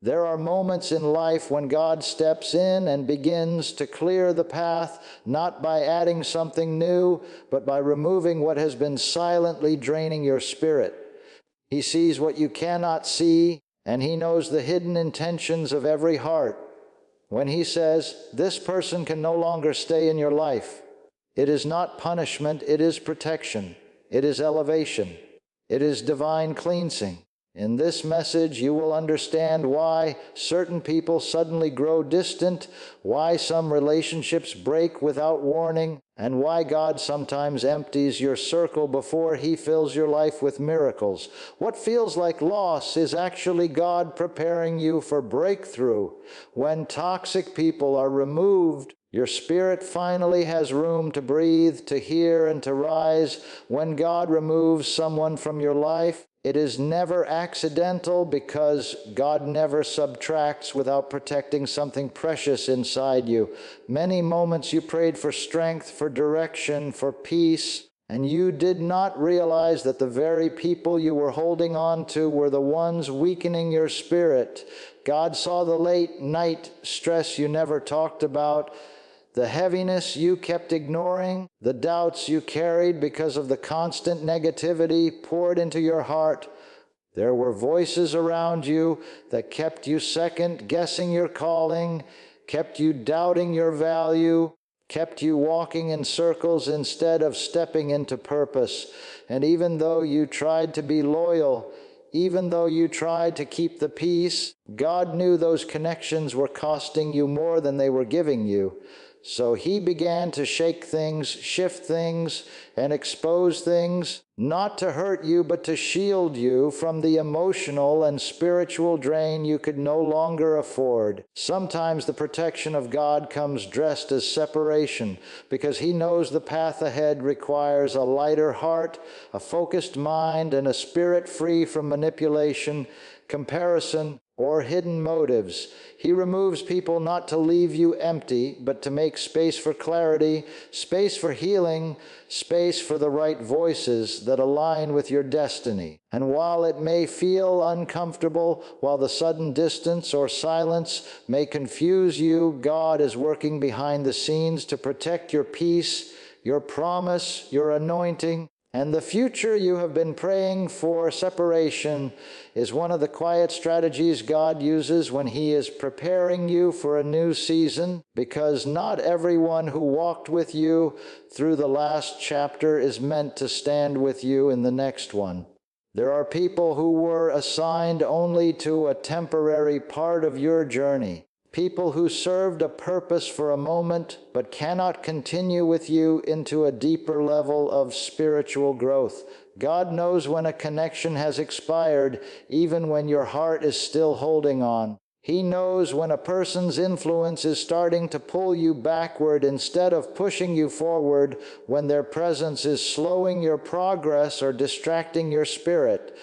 There are moments in life when God steps in and begins to clear the path, not by adding something new, but by removing what has been silently draining your spirit. He sees what you cannot see, and He knows the hidden intentions of every heart. When He says, "This person can no longer stay in your life," it is not punishment, it is protection. It is elevation. It is divine cleansing. In this message, you will understand why certain people suddenly grow distant, why some relationships break without warning, and why God sometimes empties your circle before He fills your life with miracles. What feels like loss is actually God preparing you for breakthrough. When toxic people are removed, your spirit finally has room to breathe, to hear, and to rise. When God removes someone from your life, it is never accidental, because God never subtracts without protecting something precious inside you. Many moments you prayed for strength, for direction, for peace, and you did not realize that the very people you were holding on to were the ones weakening your spirit. God saw the late night stress you never talked about, the heaviness you kept ignoring, the doubts you carried because of the constant negativity poured into your heart. There were voices around you that kept you second guessing your calling, kept you doubting your value, kept you walking in circles instead of stepping into purpose. And even though you tried to be loyal, even though you tried to keep the peace, God knew those connections were costing you more than they were giving you. So He began to shake things, shift things, and expose things, not to hurt you, but to shield you from the emotional and spiritual drain you could no longer afford. Sometimes the protection of God comes dressed as separation, because He knows the path ahead requires a lighter heart, a focused mind, and a spirit free from manipulation, comparison, or hidden motives. He removes people not to leave you empty, but to make space for clarity, space for healing, space for the right voices that align with your destiny. And while it may feel uncomfortable, while the sudden distance or silence may confuse you, God is working behind the scenes to protect your peace, your promise, your anointing, and the future you have been praying for. Separation is one of the quiet strategies God uses when He is preparing you for a new season, because not everyone who walked with you through the last chapter is meant to stand with you in the next one. There are people who were assigned only to a temporary part of your journey. People who served a purpose for a moment, but cannot continue with you into a deeper level of spiritual growth. God knows when a connection has expired, even when your heart is still holding on. He knows when a person's influence is starting to pull you backward instead of pushing you forward, when their presence is slowing your progress or distracting your spirit.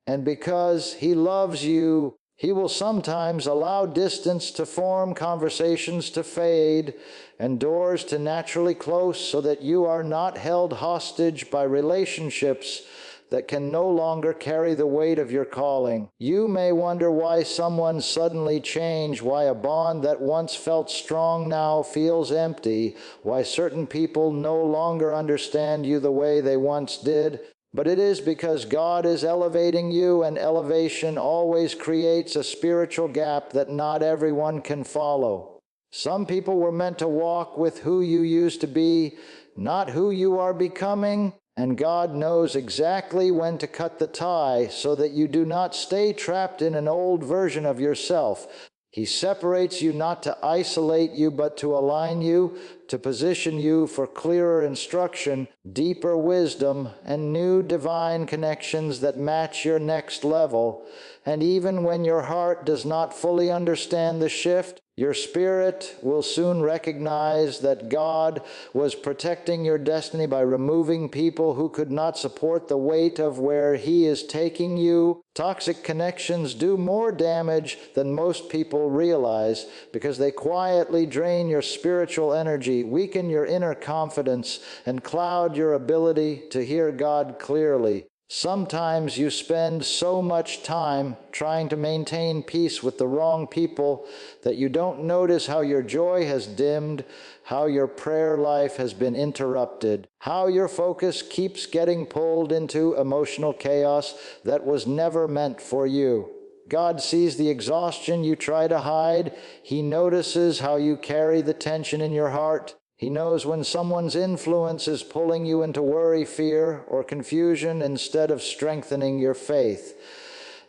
And because He loves you, He will sometimes allow distance to form, conversations to fade, and doors to naturally close, so that you are not held hostage by relationships that can no longer carry the weight of your calling. You may wonder why someone suddenly changed, why a bond that once felt strong now feels empty, why certain people no longer understand you the way they once did. But it is because God is elevating you, and elevation always creates a spiritual gap that not everyone can follow. Some people were meant to walk with who you used to be, not who you are becoming, and God knows exactly when to cut the tie so that you do not stay trapped in an old version of yourself. He separates you not to isolate you, but to align you, to position you for clearer instruction, deeper wisdom, and new divine connections that match your next level. And even when your heart does not fully understand the shift, your spirit will soon recognize that God was protecting your destiny by removing people who could not support the weight of where He is taking you. Toxic connections do more damage than most people realize, because they quietly drain your spiritual energy, weaken your inner confidence, and cloud your ability to hear God clearly. Sometimes you spend so much time trying to maintain peace with the wrong people that you don't notice how your joy has dimmed, how your prayer life has been interrupted, how your focus keeps getting pulled into emotional chaos that was never meant for you. God sees the exhaustion you try to hide. He notices how you carry the tension in your heart. He knows when someone's influence is pulling you into worry, fear, or confusion instead of strengthening your faith.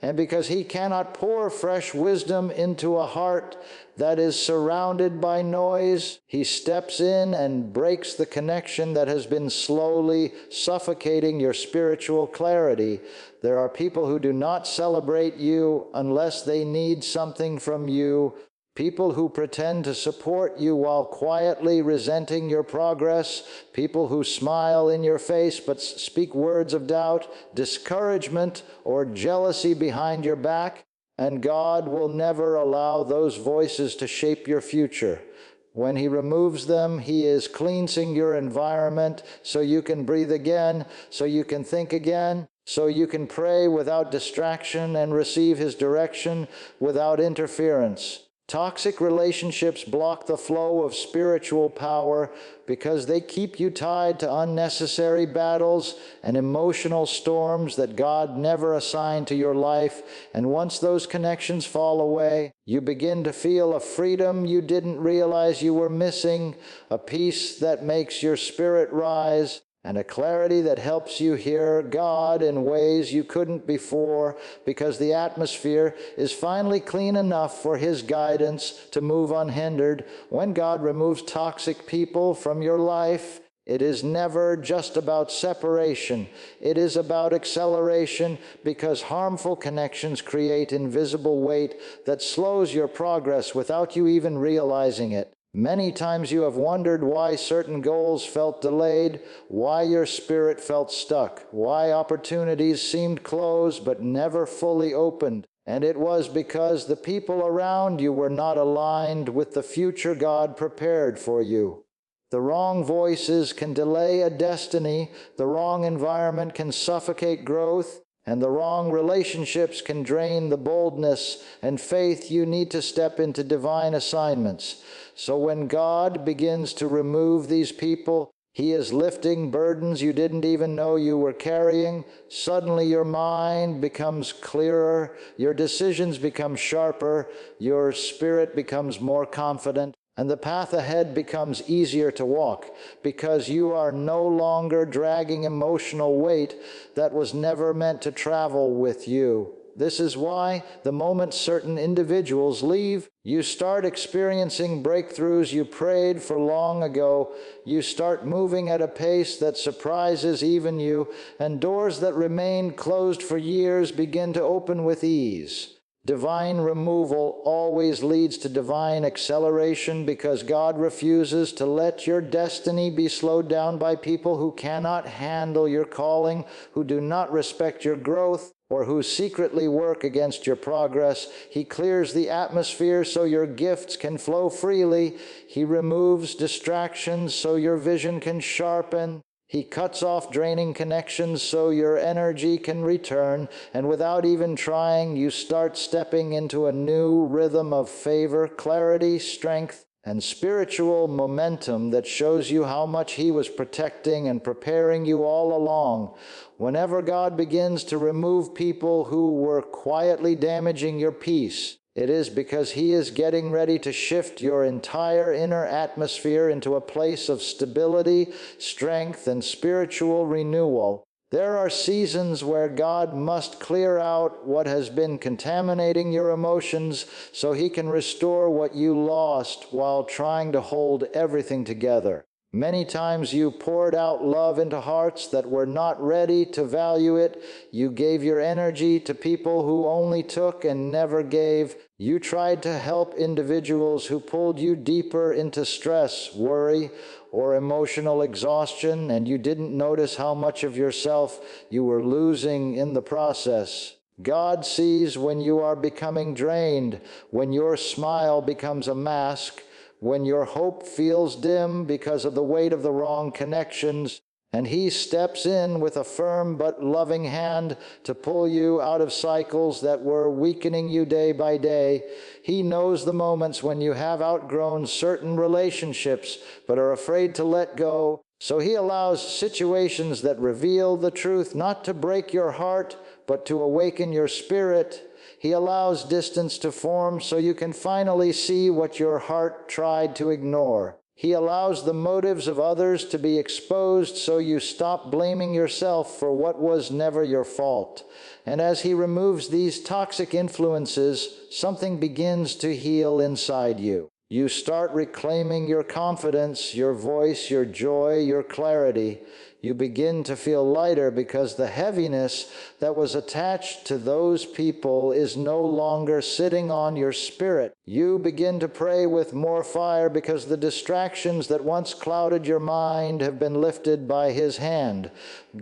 And because He cannot pour fresh wisdom into a heart that is surrounded by noise, He steps in and breaks the connection that has been slowly suffocating your spiritual clarity. There are people who do not celebrate you unless they need something from you. People who pretend to support you while quietly resenting your progress, people who smile in your face but speak words of doubt, discouragement, or jealousy behind your back, and God will never allow those voices to shape your future. When He removes them, He is cleansing your environment so you can breathe again, so you can think again, so you can pray without distraction and receive His direction without interference. Toxic relationships block the flow of spiritual power because they keep you tied to unnecessary battles and emotional storms that God never assigned to your life. And once those connections fall away, you begin to feel a freedom you didn't realize you were missing, a peace that makes your spirit rise, and a clarity that helps you hear God in ways you couldn't before, because the atmosphere is finally clean enough for His guidance to move unhindered. When God removes toxic people from your life, it is never just about separation. It is about acceleration, because harmful connections create invisible weight that slows your progress without you even realizing it. Many times you have wondered why certain goals felt delayed, why your spirit felt stuck, why opportunities seemed closed but never fully opened. And it was because the people around you were not aligned with the future God prepared for you. The wrong voices can delay a destiny, the wrong environment can suffocate growth, and the wrong relationships can drain the boldness and faith you need to step into divine assignments. So when God begins to remove these people, He is lifting burdens you didn't even know you were carrying. Suddenly your mind becomes clearer, your decisions become sharper, your spirit becomes more confident, and the path ahead becomes easier to walk, because you are no longer dragging emotional weight that was never meant to travel with you. This is why the moment certain individuals leave, you start experiencing breakthroughs you prayed for long ago. You start moving at a pace that surprises even you, and doors that remained closed for years begin to open with ease. Divine removal always leads to divine acceleration, because God refuses to let your destiny be slowed down by people who cannot handle your calling, who do not respect your growth, or who secretly work against your progress. He clears the atmosphere so your gifts can flow freely. He removes distractions so your vision can sharpen. He cuts off draining connections so your energy can return, and without even trying, you start stepping into a new rhythm of favor, clarity, strength, and spiritual momentum that shows you how much He was protecting and preparing you all along. Whenever God begins to remove people who were quietly damaging your peace, it is because He is getting ready to shift your entire inner atmosphere into a place of stability, strength, and spiritual renewal. There are seasons where God must clear out what has been contaminating your emotions so He can restore what you lost while trying to hold everything together. Many times you poured out love into hearts that were not ready to value it. You gave your energy to people who only took and never gave. You tried to help individuals who pulled you deeper into stress, worry, or emotional exhaustion, and you didn't notice how much of yourself you were losing in the process. God sees when you are becoming drained, when your smile becomes a mask, when your hope feels dim because of the weight of the wrong connections, And He steps in with a firm but loving hand to pull you out of cycles that were weakening you day by day. He knows the moments when you have outgrown certain relationships but are afraid to let go. So He allows situations that reveal the truth, not to break your heart, but to awaken your spirit. He allows distance to form so you can finally see what your heart tried to ignore. He allows the motives of others to be exposed so you stop blaming yourself for what was never your fault. And as He removes these toxic influences, something begins to heal inside you. You start reclaiming your confidence, your voice, your joy, your clarity. You begin to feel lighter because the heaviness that was attached to those people is no longer sitting on your spirit. You begin to pray with more fire because the distractions that once clouded your mind have been lifted by His hand.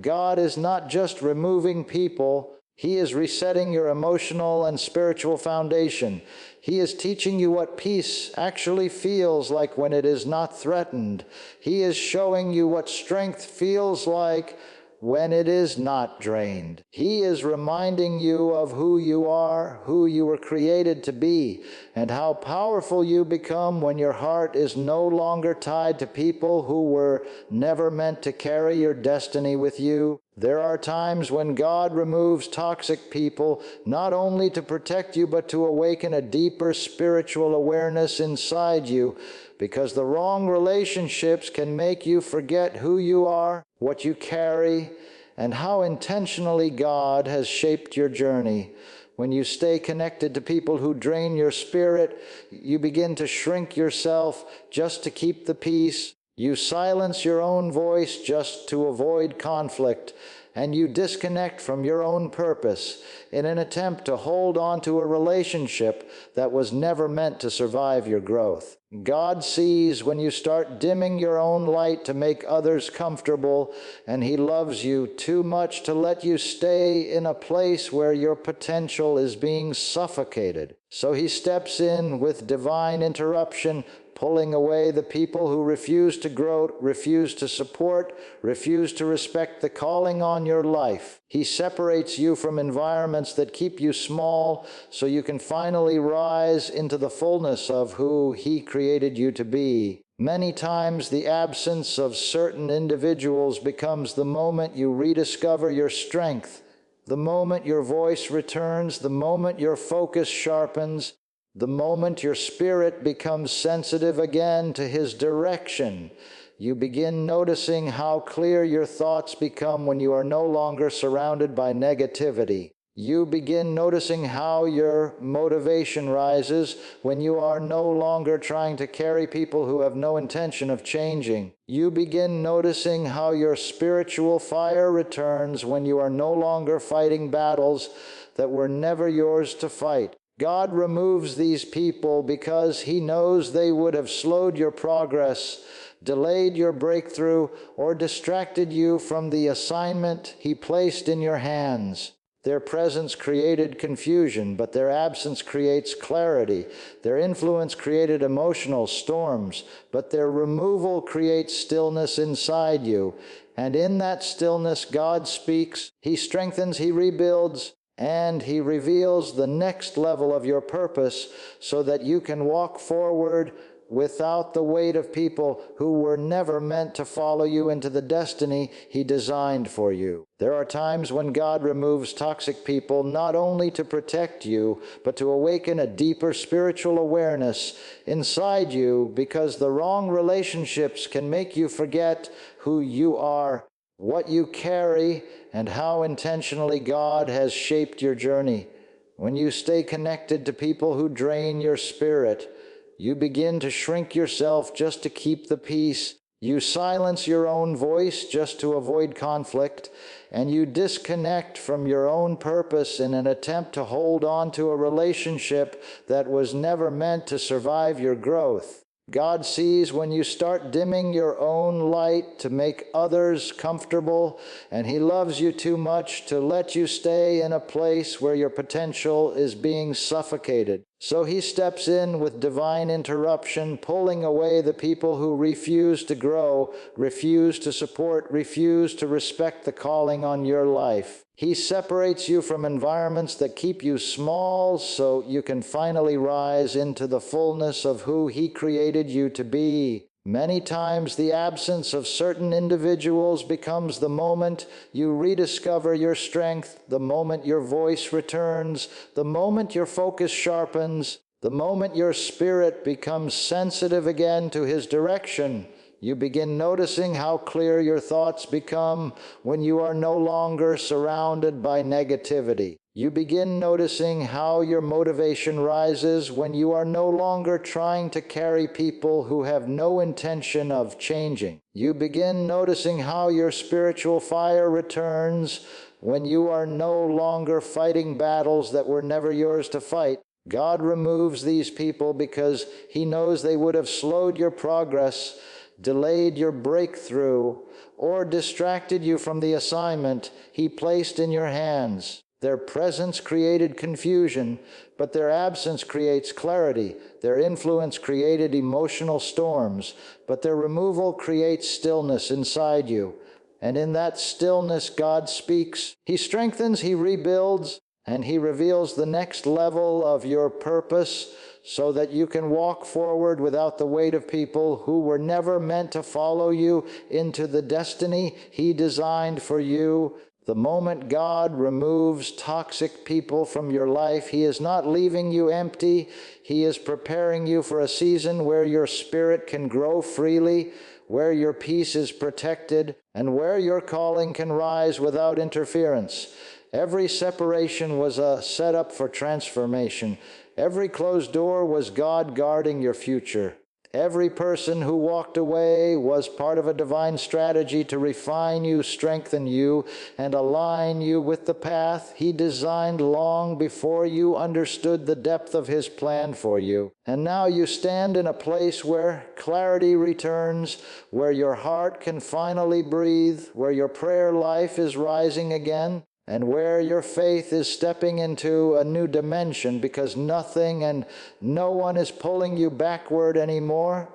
God is not just removing people. He is resetting your emotional and spiritual foundation. He is teaching you what peace actually feels like when it is not threatened. He is showing you what strength feels like when it is not drained. He is reminding you of who you are, who you were created to be, and how powerful you become when your heart is no longer tied to people who were never meant to carry your destiny with you. There are times when God removes toxic people, not only to protect you, but to awaken a deeper spiritual awareness inside you, because the wrong relationships can make you forget who you are, what you carry, and how intentionally God has shaped your journey. When you stay connected to people who drain your spirit, you begin to shrink yourself just to keep the peace. You silence your own voice just to avoid conflict, and you disconnect from your own purpose in an attempt to hold on to a relationship that was never meant to survive your growth. God sees when you start dimming your own light to make others comfortable, and He loves you too much to let you stay in a place where your potential is being suffocated. So He steps in with divine interruption, pulling away the people who refuse to grow, refuse to support, refuse to respect the calling on your life. He separates you from environments that keep you small so you can finally rise into the fullness of who He created you to be. Many times the absence of certain individuals becomes the moment you rediscover your strength, the moment your voice returns, the moment your focus sharpens, the moment your spirit becomes sensitive again to His direction. You begin noticing how clear your thoughts become when you are no longer surrounded by negativity. You begin noticing how your motivation rises when you are no longer trying to carry people who have no intention of changing. You begin noticing how your spiritual fire returns when you are no longer fighting battles that were never yours to fight. God removes these people because He knows they would have slowed your progress, delayed your breakthrough, or distracted you from the assignment He placed in your hands. Their presence created confusion, but their absence creates clarity. Their influence created emotional storms, but their removal creates stillness inside you. And in that stillness, God speaks, He strengthens, He rebuilds, and He reveals the next level of your purpose so that you can walk forward without the weight of people who were never meant to follow you into the destiny He designed for you. There are times when God removes toxic people not only to protect you, but to awaken a deeper spiritual awareness inside you, because the wrong relationships can make you forget who you are, what you carry, and how intentionally God has shaped your journey. When you stay connected to people who drain your spirit, you begin to shrink yourself just to keep the peace. You silence your own voice just to avoid conflict, and you disconnect from your own purpose in an attempt to hold on to a relationship that was never meant to survive your growth. God sees when you start dimming your own light to make others comfortable, and He loves you too much to let you stay in a place where your potential is being suffocated. So he steps in with divine interruption, pulling away the people who refuse to grow, refuse to support, refuse to respect the calling on your life. He separates you from environments that keep you small so you can finally rise into the fullness of who he created you to be. Many times the absence of certain individuals becomes the moment you rediscover your strength, the moment your voice returns, the moment your focus sharpens, the moment your spirit becomes sensitive again to his direction. You begin noticing how clear your thoughts become when you are no longer surrounded by negativity. You begin noticing how your motivation rises when you are no longer trying to carry people who have no intention of changing. You begin noticing how your spiritual fire returns when you are no longer fighting battles that were never yours to fight. God removes these people because he knows they would have slowed your progress, delayed your breakthrough, or distracted you from the assignment he placed in your hands. Their presence created confusion, but their absence creates clarity. Their influence created emotional storms, but their removal creates stillness inside you. And in that stillness, God speaks. He strengthens, he rebuilds, and he reveals the next level of your purpose so that you can walk forward without the weight of people who were never meant to follow you into the destiny he designed for you. The moment God removes toxic people from your life, he is not leaving you empty. He is preparing you for a season where your spirit can grow freely, where your peace is protected, and where your calling can rise without interference. Every separation was a setup for transformation. Every closed door was God guarding your future. Every person who walked away was part of a divine strategy to refine you, strengthen you, and align you with the path he designed long before you understood the depth of his plan for you. And now you stand in a place where clarity returns, where your heart can finally breathe, where your prayer life is rising again, and where your faith is stepping into a new dimension because nothing and no one is pulling you backward anymore.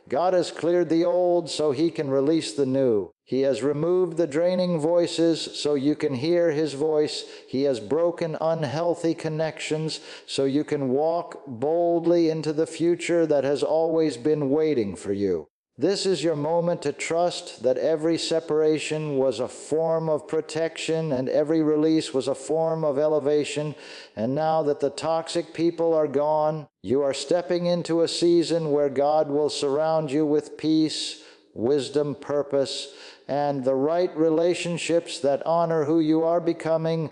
God has cleared the old so he can release the new. He has removed the draining voices so you can hear his voice. He has broken unhealthy connections so you can walk boldly into the future that has always been waiting for you. This is your moment to trust that every separation was a form of protection and every release was a form of elevation. And now that the toxic people are gone, you are stepping into a season where God will surround you with peace, wisdom, purpose, and the right relationships that honor who you are becoming